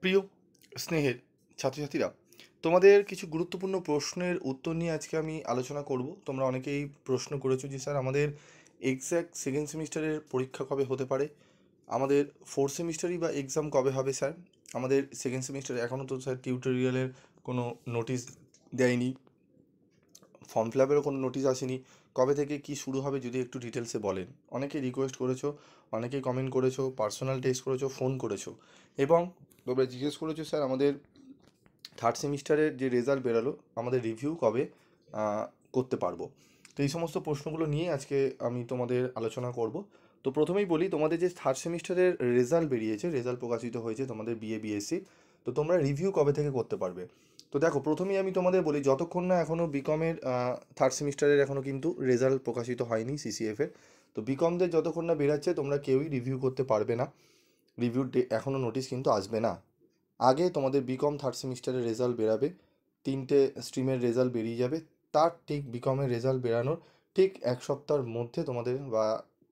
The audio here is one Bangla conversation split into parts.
প্রিয় স্নেহের ছাত্রছাত্রীরা, তোমাদের কিছু গুরুত্বপূর্ণ প্রশ্নের উত্তর নিয়ে আজকে আমি আলোচনা করব। তোমরা অনেকেই প্রশ্ন করেছো যে স্যার আমাদের এক্স্যাক্ট সেকেন্ড সেমিস্টারের পরীক্ষা কবে হতে পারে, আমাদের ফোর্থ সেমিস্টারই বা এক্সাম কবে হবে স্যার, আমাদের সেকেন্ড সেমিস্টারে এখনও তো স্যার টিউটোরিয়ালের কোনো নোটিশ দেয়নি, ফর্ম ফিল আপেরও কোনো নোটিশ আসেনি, কবে থেকে কি শুরু হবে যদি একটু ডিটেলসে বলেন। অনেকেই রিকোয়েস্ট করেছো, অনেকেই কমেন্ট করেছো, পার্সোনাল টেক্সট করেছো, ফোন করেছো, এবং তোমরা জিজ্ঞেস করেছো স্যার আমাদের থার্ড সেমিস্টারের যে রেজাল্ট বেরালো আমাদের রিভিউ কবে করতে পারবো। তো এই সমস্ত প্রশ্নগুলো নিয়ে আজকে আমি তোমাদের আলোচনা করব। তো প্রথমেই বলি, তোমাদের যে থার্ড সেমিস্টারের রেজাল্ট বেরিয়েছে, রেজাল্ট প্রকাশিত হয়েছে তোমাদের বিএ বিএসসি, তো তোমরা রিভিউ কবে থেকে করতে পারবে। তো দেখো, প্রথমেই আমি তোমাদের বলি, যতক্ষণ না এখনও বিকমের থার্ড সেমিস্টারের এখনও কিন্তু রেজাল্ট প্রকাশিত হয়নি সিসিএফের, তো বিকমদের যতক্ষণ না বেরাচ্ছে তোমরা কেউই রিভিউ করতে পারবে না। রিভিউর এখনও নোটিশ কিন্তু আসবে না। আগে তোমাদের বিকম থার্ড সেমিস্টারের রেজাল্ট বেরাবে, তিনটে স্ট্রিমের রেজাল্ট বেরিয়ে যাবে, তার ঠিক বিকমের রেজাল্ট বেরানোর ঠিক এক সপ্তাহের মধ্যে তোমাদের বা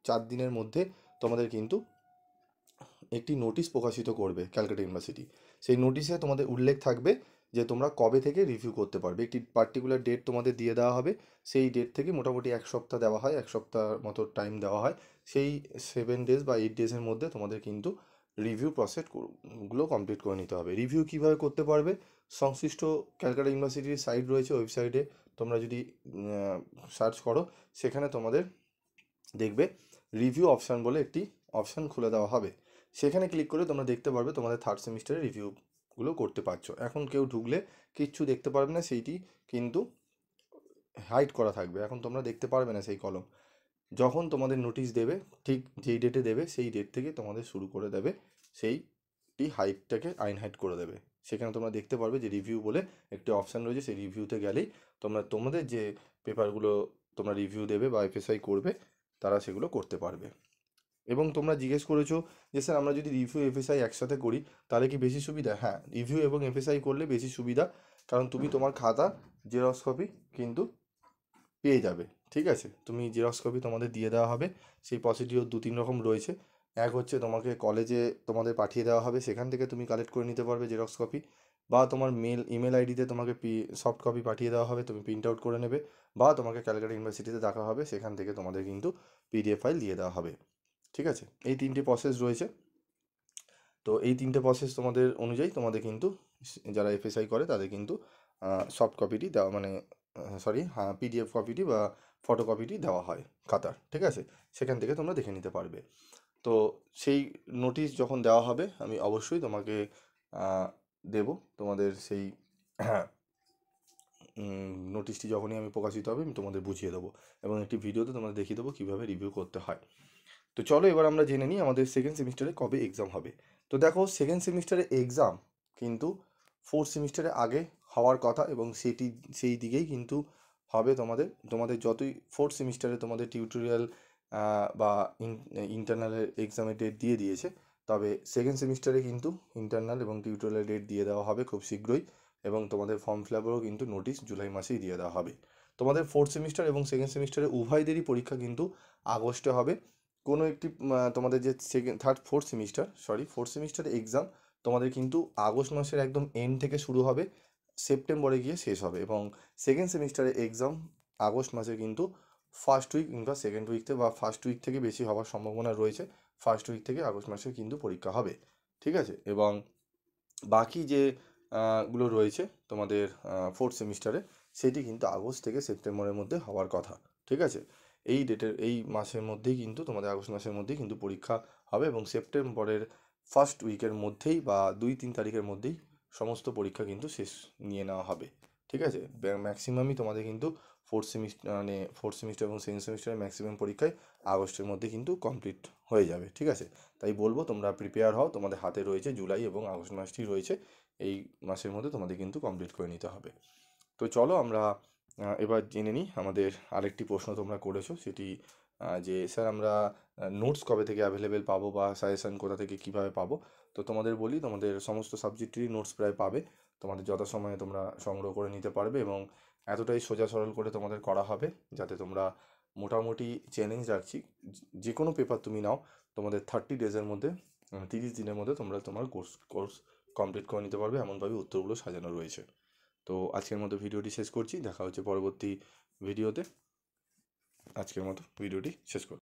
4 দিনের মধ্যে তোমাদের কিন্তু একটি নোটিশ প্রকাশিত করবে ক্যালকাটা ইউনিভার্সিটি। সেই নোটিশে তোমাদের উল্লেখ থাকবে যে তোমরা কবে থেকে রিভিউ করতে পারবে, একটি পার্টিকুলার ডেট তোমাদের দিয়ে দেওয়া হবে। সেই ডেট থেকে মোটামুটি এক সপ্তাহ দেওয়া হয়, এক সপ্তাহ মতো টাইম দেওয়া হয়। সেই 7 ডেজ বা 8 ডেজের মধ্যে তোমাদের কিন্তু রিভিউ প্রসেস গুলো কমপ্লিট করে নিতে হবে। রিভিউ কীভাবে করতে পারবে, সংশ্লিষ্ট ক্যালকাটা ইউনিভার্সিটির সাইট রয়েছে, ওয়েবসাইটে তোমরা যদি সার্চ করো, সেখানে তোমাদের দেখবে রিভিউ অপশান বলে একটি অপশান খুলে দেওয়া হবে। সেখানে ক্লিক করে তোমরা দেখতে পারবে তোমাদের থার্ড সেমিস্টারের রিভিউগুলো করতে পারছো। এখন কেউ ঢুকলে কিচ্ছু দেখতে পারবে না, সেইটি কিন্তু হাইড করা থাকবে, এখন তোমরা দেখতে পারবে না সেই কলম। যখন তোমাদের নোটিশ দেবে, ঠিক যেই ডেটে দেবে সেই ডেট থেকে তোমাদের শুরু করে দেবে সেইটি হাইটটাকে হাইড করে দেবে। সেখানে তোমরা দেখতে পারবে যে রিভিউ বলে একটি অপশান রয়েছে, সেই রিভিউতে গেলেই তোমরা তোমাদের যে পেপারগুলো তোমরা রিভিউ দেবে বা এফএসআই করবে তারা সেগুলো করতে পারবে। এবং তোমরা জিজ্ঞেস করেছো যে স্যার আমরা যদি রিভিউ এফএসআই একসাথে করি তাহলে কি বেশি সুবিধা। হ্যাঁ, রিভিউ এবং এফএসআই করলে বেশি সুবিধা, কারণ তুমি তোমার খাতা জেরক্স কপি কিন্তু পেয়ে যাবে। ঠিক আছে, তুমি জেরক্স কপি তোমাদের দিয়ে দেওয়া হবে। সেই প্রসিডিওর 2-3 রকম রয়েছে। এক হচ্ছে তোমাকে কলেজে তোমাদের পাঠিয়ে দেওয়া হবে, সেখান থেকে তুমি কালেক্ট করে নিতে পারবে জেরক্স কপি, বা তোমার ইমেল আইডিতে তোমাকে সফট কপি পাঠিয়ে দেওয়া হবে, তুমি প্রিন্ট আউট করে নেবে, বা তোমাকে ক্যালকাটা ইউনিভার্সিটিতে দেখা হবে, সেখান থেকে তোমাদের কিন্তু পিডিএফ ফাইল দিয়ে দেওয়া হবে। ঠিক আছে, এই 3টে প্রসেস রয়েছে। তো এই 3টে প্রসেস তোমাদের অনুযায়ী তোমাদের কিন্তু যারা এফএসআই করে তাদের কিন্তু সফট কপিটি দেওয়া মানে হ্যাঁ, পিডিএফ কপিটি বা ফটোকপিটি দেওয়া হয় খাতার। ঠিক আছে, সেখান থেকে তোমরা দেখে নিতে পারবে। তো সেই নোটিশ যখন দেওয়া হবে আমি অবশ্যই তোমাকে দেব তোমাদের সেই নোটিশটি যখনই আমি প্রকাশিত হবে আমি তোমাদের বুঝিয়ে দেবো, এবং একটি ভিডিওতে তোমাদের দেখিয়ে দেবো কীভাবে রিভিউ করতে হয়। তো চলো এবার আমরা জেনে নিই আমাদের সেকেন্ড সেমিস্টারে কবে এক্সাম হবে। তো দেখো, সেকেন্ড সেমিস্টারে এক্সাম কিন্তু ফোর্থ সেমিস্টারে আগে হওয়ার কথা, এবং সেই দিকেই কিন্তু হবে। তোমাদের তোমাদের যতই ফোর্থ সেমিস্টারে তোমাদের টিউটোরিয়াল বা ইন্টারনালের এক্সামের ডেট দিয়ে দিয়েছে, তবে সেকেন্ড সেমিস্টারে কিন্তু ইন্টারনাল এবং টিউটোরিয়াল ডেট দিয়ে দেওয়া হবে খুব শীঘ্রই, এবং তোমাদের ফর্ম ফিল আপেরও কিন্তু নোটিশ জুলাই মাসেই দিয়ে দেওয়া হবে। তোমাদের ফোর্থ সেমিস্টার এবং সেকেন্ড সেমিস্টারে উভয়দেরই পরীক্ষা কিন্তু আগস্টে হবে। কোনো একটি তোমাদের যে ফোর্থ সেমিস্টারের এক্সাম তোমাদের কিন্তু আগস্ট মাসের একদম এন্ড থেকে শুরু হবে, সেপ্টেম্বরে গিয়ে শেষ হবে, এবং সেকেন্ড সেমিস্টারের এক্সাম আগস্ট মাসে কিন্তু ফার্স্ট উইক কিংবা সেকেন্ড উইকতে বা ফার্স্ট উইক থেকে বেশি হওয়ার সম্ভাবনা রয়েছে। ফার্স্ট উইক থেকে আগস্ট মাসে কিন্তু পরীক্ষা হবে। ঠিক আছে, এবং বাকি যে গুলো রয়েছে তোমাদের ফোর্থ সেমিস্টারে, সেটি কিন্তু আগস্ট থেকে সেপ্টেম্বরের মধ্যে হওয়ার কথা। ঠিক আছে, এই মাসের মধ্যেই কিন্তু তোমাদের আগস্ট মাসের মধ্যেই কিন্তু পরীক্ষা হবে, এবং সেপ্টেম্বরের ফার্স্ট উইকের মধ্যেই বা 2-3 তারিখের মধ্যেই সমস্ত পরীক্ষা কিন্তু শেষ নিয়ে নেওয়া হবে। ঠিক আছে, ম্যাক্সিমামই তোমাদের কিন্তু ফোর্থ সেমিস্টার এবং সেকেন্ড সেমিস্টারের ম্যাক্সিমাম পরীক্ষায় আগস্টের মধ্যে কিন্তু কমপ্লিট হয়ে যাবে। ঠিক আছে, তাই বলবো তোমরা প্রিপেয়ার হও, তোমাদের হাতে রয়েছে জুলাই এবং আগস্ট মাসটি রয়েছে, এই মাসের মধ্যে তোমাদের কিন্তু কমপ্লিট করে নিতে হবে। তো চলো আমরা এবার জেনে নিই আমাদের আরেকটি প্রশ্ন তোমরা করেছো, সেটি যে স্যার আমরা নোটস কবে থেকে অ্যাভেলেবেল পাবো বা সাজেশান কোথা থেকে কীভাবে পাবো। তো তোমাদের বলি, তোমাদের সমস্ত সাবজেক্টেরই নোটস প্রায় পাবে, তোমাদের যথাসময়ে তোমরা সংগ্রহ করে নিতে পারবে, এবং এতটাই সোজা সরল করে তোমাদের করা হবে যাতে তোমরা মোটামুটি চ্যালেঞ্জ রাখছি, যে কোনো পেপার তুমি নাও তোমাদের 30 ডেজের মধ্যে 30 দিনের মধ্যে তোমরা তোমার কোর্স কমপ্লিট করে নিতে পারবে এমনভাবে উত্তরগুলো সাজানো রয়েছে। তো আজকের মতো ভিডিওটি শেষ করছি, দেখা হচ্ছে পরবর্তী ভিডিওতে। আজকের মতো ভিডিওটি শেষ করছি।